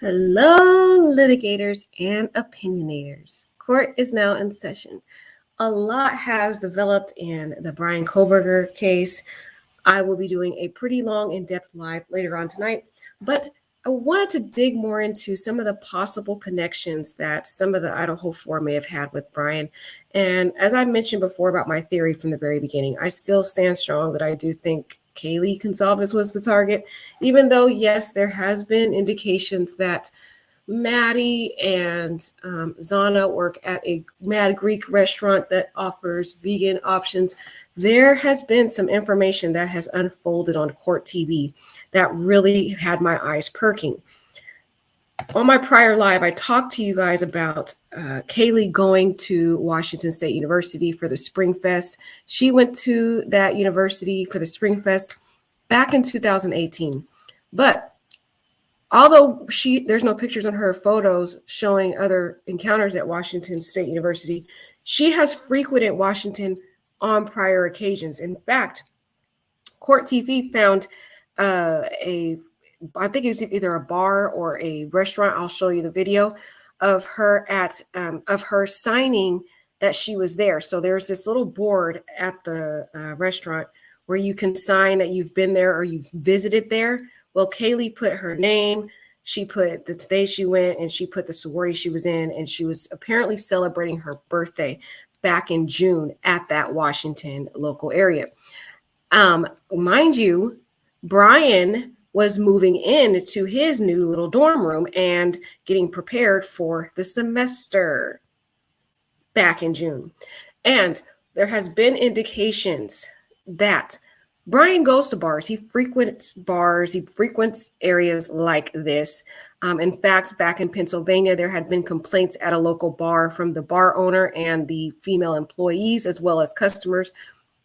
Hello, litigators and opinionators. Court is now in session. A lot has developed in the Bryan Kohberger case. I will be doing a pretty long, in-depth live later on tonight, but I wanted to dig more into some of the possible connections that some of the Idaho 4 may have had with Bryan. And as I mentioned before about my theory from the very beginning, I still stand strong that I do think KAYLEE GONCALVES was the target, even though, yes, there has been indications that Maddie and Zana work at a Mad Greek restaurant that offers vegan options. There has been some information that has unfolded on Court TV that really had my eyes perking. On my prior live, I talked to you guys about KAYLEE going to Washington State University for the Spring Fest. She went to that university for the Spring Fest back in 2018. But although there's no pictures on her photos showing other encounters at Washington State University, she has frequented Washington on prior occasions. In fact, Court TV found I think it's either a bar or a restaurant. I'll show you the video of her of her signing that she was there. So there's this little board at the restaurant where you can sign that you've been there or you've visited there. Well, KAYLEE put her name, she put the day she went, and she put the sorority she was in, and she was apparently celebrating her birthday back in June at that Washington local area. Mind you, Bryan was moving into his new little dorm room and getting prepared for the semester back in June. And there has been indications that Bryan goes to bars. He frequents bars. He frequents areas like this. In fact, back in Pennsylvania, there had been complaints at a local bar from the bar owner and the female employees, as well as customers,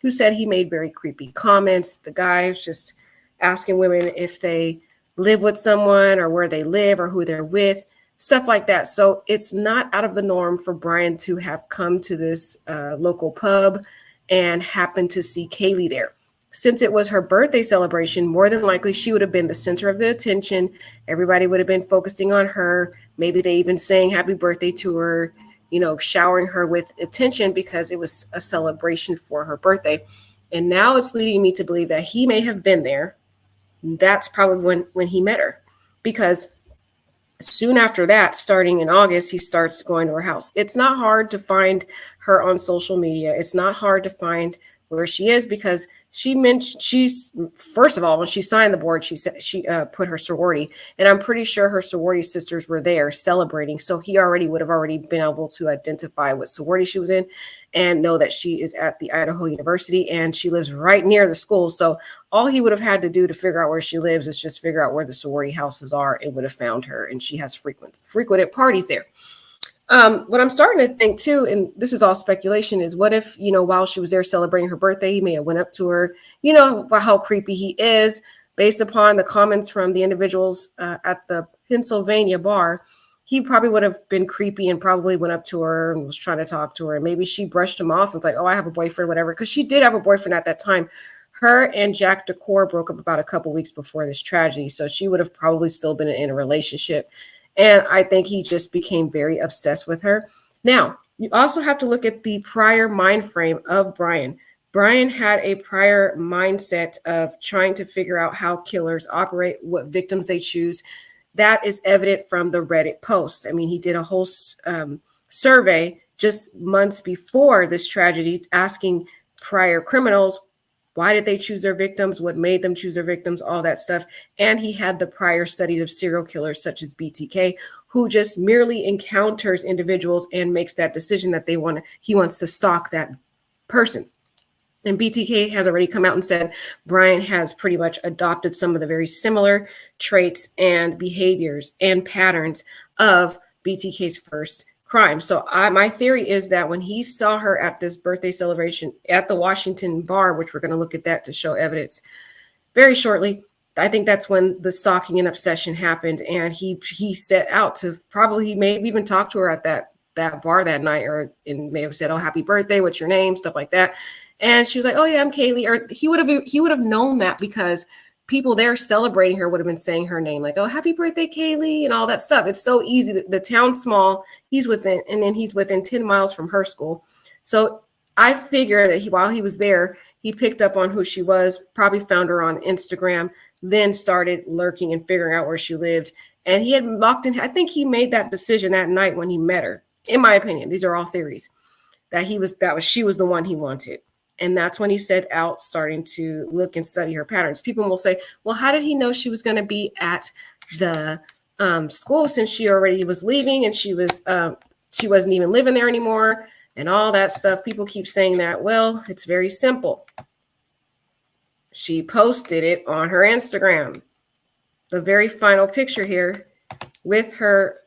who said he made very creepy comments. The guy was just asking women if they live with someone or where they live or who they're with, stuff like that. So it's not out of the norm for Bryan to have come to this local pub and happened to see KAYLEE there. Since it was her birthday celebration, more than likely she would have been the center of the attention. Everybody would have been focusing on her. Maybe they even sang happy birthday to her, showering her with attention because it was a celebration for her birthday. And now it's leading me to believe that he may have been there. That's probably when he met her, because soon after that, starting in August, he starts going to her house. It's not hard to find her on social media. It's not hard to find where she is, because she's first of all, when she signed the board, she said she put her sorority, and I'm pretty sure her sorority sisters were there celebrating. So he would have already been able to identify what sorority she was in and know that she is at the Idaho University, and she lives right near the school. So all he would have had to do to figure out where she lives is just figure out where the sorority houses are. It would have found her, and she has frequented parties there. What I'm starting to think too, and this is all speculation, is what if, while she was there celebrating her birthday, he may have went up to her, how creepy he is, based upon the comments from the individuals at the Pennsylvania bar. He probably would have been creepy and probably went up to her and was trying to talk to her. And maybe she brushed him off and was like, oh, I have a boyfriend, whatever. Because she did have a boyfriend at that time. Her and Jack Decor broke up about a couple weeks before this tragedy. So she would have probably still been in a relationship. And I think he just became very obsessed with her. Now, you also have to look at the prior mind frame of Bryan. Bryan had a prior mindset of trying to figure out how killers operate, what victims they choose. That is evident from the Reddit post. I mean, he did a whole survey just months before this tragedy, asking prior criminals, why did they choose their victims? What made them choose their victims? All that stuff. And he had the prior studies of serial killers such as BTK, who just merely encounters individuals and makes that decision that he wants to stalk that person. And BTK has already come out and said Bryan has pretty much adopted some of the very similar traits and behaviors and patterns of BTK's first crime. So my theory is that when he saw her at this birthday celebration at the Washington bar, which we're going to look at that to show evidence very shortly, I think that's when the stalking and obsession happened. And he set out to he may have even talked to her at that bar that night, and may have said, oh, happy birthday, what's your name, stuff like that. And she was like, oh yeah, I'm KAYLEE. Or he would have known that because people there celebrating her would have been saying her name, like, oh, happy birthday, KAYLEE, and all that stuff. It's so easy. The town's small. He's within 10 miles from her school. So I figure that while he was there, he picked up on who she was, probably found her on Instagram, then started lurking and figuring out where she lived. And he had locked in. I think he made that decision that night when he met her. In my opinion, these are all theories, that she was the one he wanted. And that's when he set out starting to look and study her patterns. People will say, well, how did he know she was going to be at the school since she already was leaving and she wasn't even living there anymore and all that stuff? People keep saying that. Well, it's very simple. She posted it on her Instagram. The very final picture here with her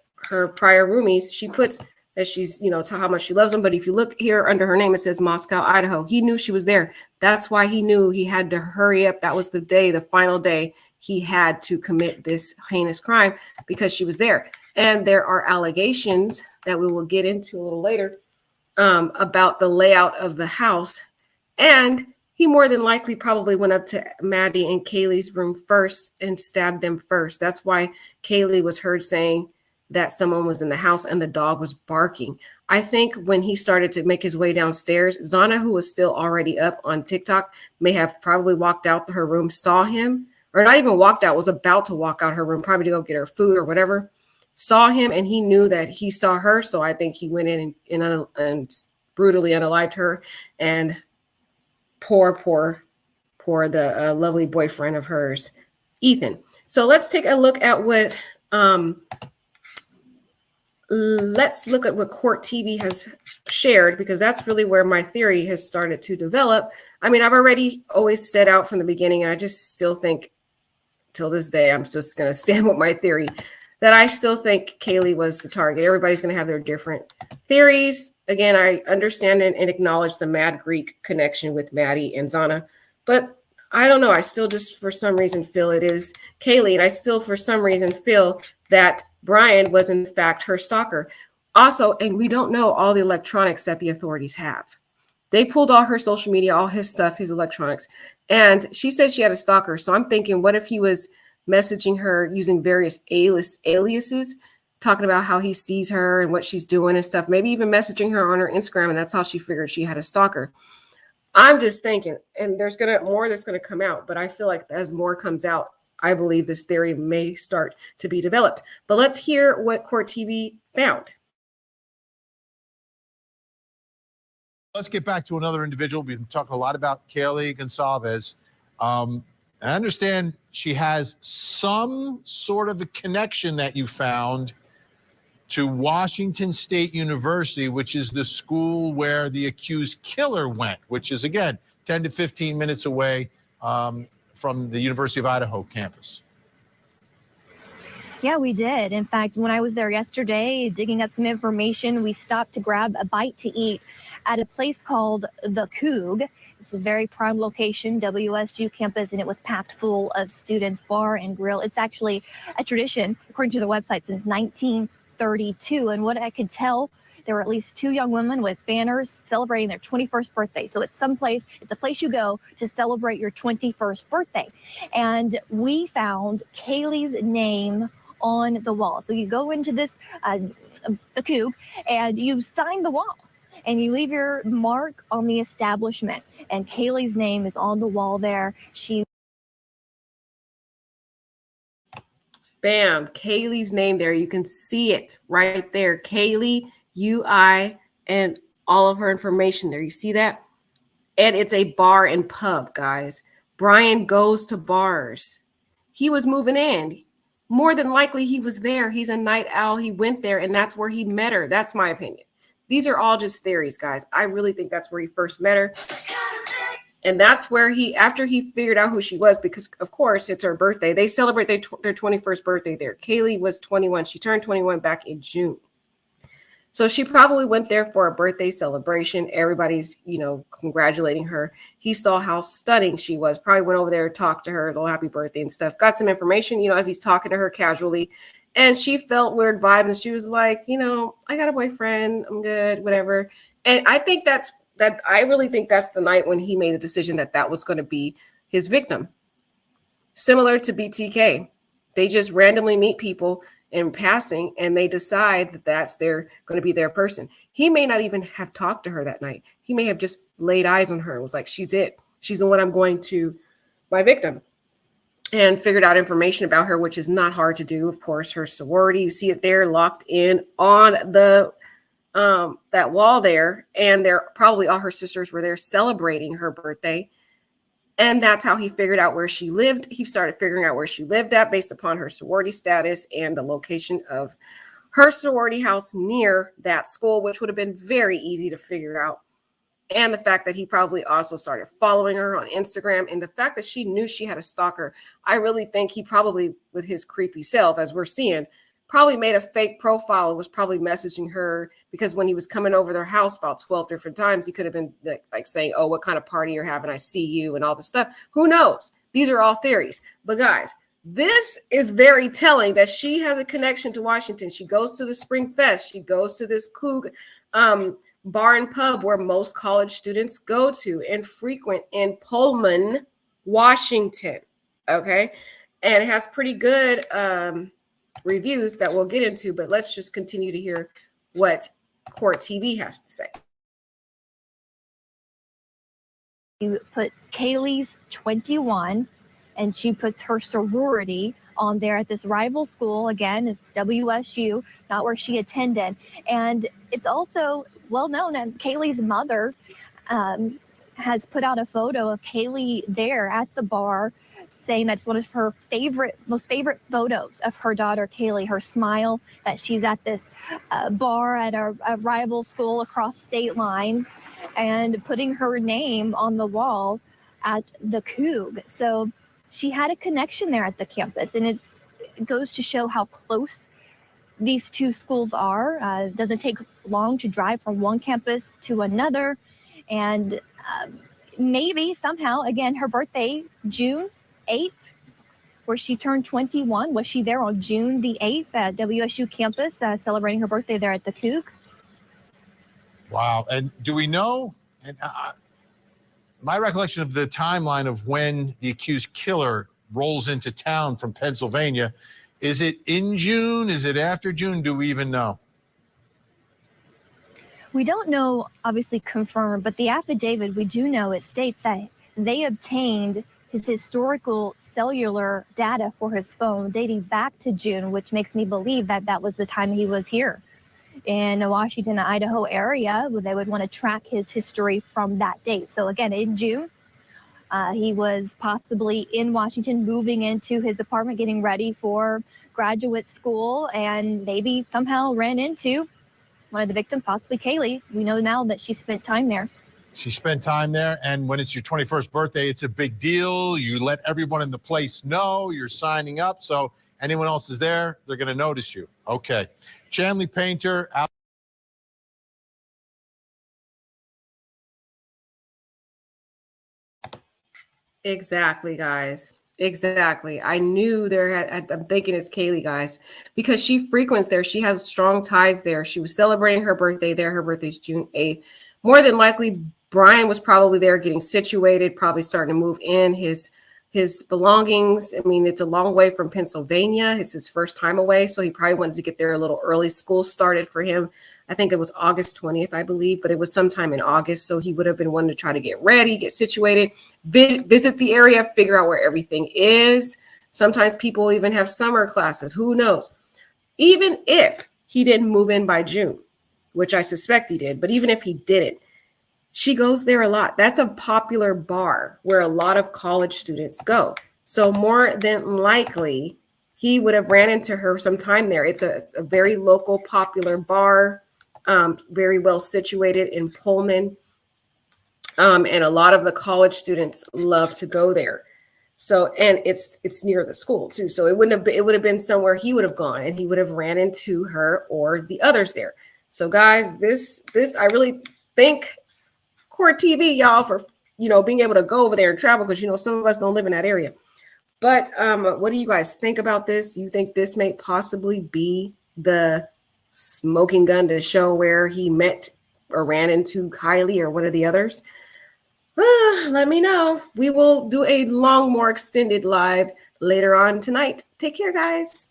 prior roomies, she puts that she's, how much she loves them. But if you look here under her name, it says Moscow, Idaho. He knew she was there. That's why he knew he had to hurry up. That was the final day he had to commit this heinous crime, because she was there. And there are allegations that we will get into a little later about the layout of the house. And he more than likely probably went up to Maddie and KAYLEE's room first and stabbed them first. That's why KAYLEE was heard saying that someone was in the house and the dog was barking. I think when he started to make his way downstairs, Zana, who was still already up on TikTok, may have probably walked out to her room, saw him, or not even walked out, was about to walk out her room, probably to go get her food or whatever, saw him, and he knew that he saw her. So I think he went in and brutally unalived her. And poor the lovely boyfriend of hers, Ethan. So let's take a look at what Court TV has shared, because that's really where my theory has started to develop. I mean, I've already always set out from the beginning, and I just still think till this day, I'm just going to stand with my theory that I still think KAYLEE was the target. Everybody's going to have their different theories. Again, I understand and acknowledge the Mad Greek connection with Maddie and Zana, but I don't know. I still just, for some reason, feel it is KAYLEE, and I still, for some reason, feel that Bryan was, in fact, her stalker. Also, and we don't know all the electronics that the authorities have. They pulled all her social media, all his stuff, his electronics, and she said she had a stalker. So I'm thinking, what if he was messaging her using various aliases, talking about how he sees her and what she's doing and stuff, maybe even messaging her on her Instagram, and that's how she figured she had a stalker. I'm just thinking, and there's more that's gonna come out, but I feel like as more comes out, I believe this theory may start to be developed. But let's hear what Court TV found. Let's get back to another individual. We've been talking a lot about KAYLEE GONCALVES. I understand she has some sort of a connection that you found to Washington State University, which is the school where the accused killer went, which is, again, 10 to 15 minutes away from the University of Idaho campus. Yeah, we did. In fact, when I was there yesterday digging up some information, we stopped to grab a bite to eat at a place called The Coug. It's a very prime location, WSU campus, and it was packed full of students, bar and grill. It's actually a tradition, according to the website, since 1932. And what I could tell, there were at least 2 young women with banners celebrating their 21st birthday. So it's a place you go to celebrate your 21st birthday. And we found KAYLEE's name on the wall. So you go into this, the Coug, and you sign the wall and you leave your mark on the establishment. And KAYLEE's name is on the wall there. Bam, KAYLEE's name there. You can see it right there. KAYLEE, UI, and all of her information there. You see that? And it's a bar and pub, guys. Bryan goes to bars. He was moving in. More than likely, he was there. He's a night owl. He went there, and that's where he met her. That's my opinion. These are all just theories, guys. I really think that's where he first met her. And that's where after he figured out who she was, because, of course, it's her birthday. They celebrate their 21st birthday there. KAYLEE was 21. She turned 21 back in June. So she probably went there for a birthday celebration. Everybody's, congratulating her. He saw how stunning she was. Probably went over there, talked to her, little happy birthday and stuff. Got some information, as he's talking to her casually. And she felt weird vibes. And she was like, I got a boyfriend. I'm good, whatever. And I think I really think that's the night when he made the decision that was going to be his victim. similar to BTK. They just randomly meet people in passing and they decide that that's going to be their person. He may not even have talked to her that night. He may have just laid eyes on her and was like, she's it. She's the one I'm going to, my victim. And figured out information about her, which is not hard to do. Of course, her sorority, you see it there locked in on the that wall there. And there probably all her sisters were there celebrating her birthday. And that's how he figured out where she lived. He started figuring out where she lived at based upon her sorority status and the location of her sorority house near that school, which would have been very easy to figure out. And the fact that he probably also started following her on Instagram, and the fact that she knew she had a stalker. I really think he probably, with his creepy self, as we're seeing, probably made a fake profile and was probably messaging her, because when he was coming over their house about 12 different times, he could have been like saying, oh, what kind of party you're having? I see you and all this stuff. Who knows? These are all theories. But guys, this is very telling that she has a connection to Washington. She goes to the Spring Fest. She goes to this Coug bar and pub where most college students go to and frequent in Pullman, Washington. Okay. And it has pretty good reviews that we'll get into, but let's just continue to hear what Court TV has to say. You put KAYLEE's 21, and she puts her sorority on there at this rival school. Again, it's WSU, not where she attended. And it's also well known that KAYLEE's mother has put out a photo of KAYLEE there at the bar, saying that's one of her most favorite photos of her daughter KAYLEE, her smile, that she's at this bar at a rival school across state lines, and putting her name on the wall at the Coug. So she had a connection there at the campus, and it goes to show how close these two schools are. It doesn't take long to drive from one campus to another. And maybe somehow, again, her birthday, June 8th, where she turned 21. Was she there on June the 8th at WSU campus, celebrating her birthday there at the Coug? Wow. And do we know, and my recollection of the timeline of when the accused killer rolls into town from Pennsylvania, is it in June? Is it after June? Do we even know? We don't know, obviously confirmed, but the affidavit, we do know it states that they obtained his historical cellular data for his phone dating back to June, which makes me believe that that was the time he was here in the Washington, Idaho area, where they would want to track his history from that date. So again, in June, he was possibly in Washington, moving into his apartment, getting ready for graduate school, and maybe somehow ran into one of the victims, possibly KAYLEE. We know now that she spent time there. She spent time there, and when it's your 21st birthday, it's a big deal. You let everyone in the place know you're signing up, so anyone else is there, they're going to notice you. Okay. Chanley Painter. Exactly, guys. Exactly. I knew I'm thinking it's KAYLEE, guys, because she frequents there. She has strong ties there. She was celebrating her birthday there. Her birthday's June 8th. More than likely, Bryan was probably there getting situated, probably starting to move in his belongings. I mean, it's a long way from Pennsylvania. It's his first time away, so he probably wanted to get there a little early. School started for him, I think it was August 20th, I believe, but it was sometime in August. So he would have been wanting to try to get ready, get situated, visit the area, figure out where everything is. Sometimes people even have summer classes. Who knows? Even if he didn't move in by June, which I suspect he did, but even if he didn't, she goes there a lot. That's a popular bar where a lot of college students go. So more than likely, he would have ran into her sometime there. It's a very local, popular bar, very well situated in Pullman. And a lot of the college students love to go there. So, and it's near the school too. So it would have been somewhere he would have gone, and he would have ran into her or the others there. So guys, this I really thank Court TV, y'all, for being able to go over there and travel, because some of us don't live in that area. But what do you guys think about this? Do you think this may possibly be the smoking gun to show where he met or ran into KAYLEE or one of the others? Let me know. We will do a more extended live later on tonight. Take care, guys.